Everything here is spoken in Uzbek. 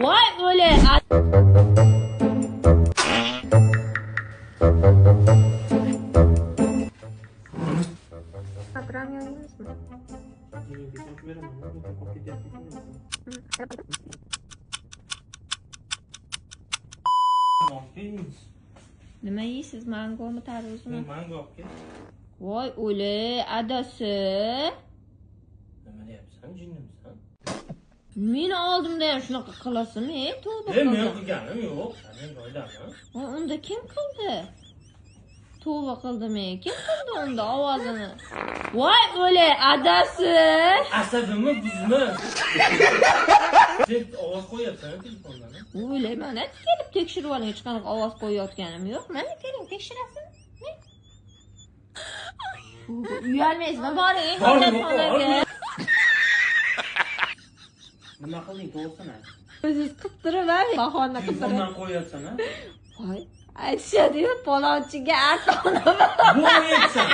Voy o'le. Program yo'qmi? Nima yeysiz? Mangomi, tarvuzmi? Mango olib kel. Voy o'le, adasi. Nima deyapsan? Jinnimisan? Meni oldimda ham shunaqa qilasizmi? Tavba Men qildim. qilganim yo'q. Sen joydaman. Unda kim qildi? Tavba qildim. Kim qildi unda ovozini? Voy o'le, adasi. Asabimni buzma. Sen ovoz qo'yapsan telefondan. O'le, mana kelib tekshirib oling, hech qanaqa ovoz qo'yayotganim yo'q. Mana keling tekshirasiz. Uyalmaysizmi? Boring, hojatxonaga. Nima qilding to'g'risini? O'zingiz qilib turib, bahona qilib turib. Telefondan qo'yapsan ha? Voy, aytishadi-yu, palonchiga ota-ona. Bu aytsan.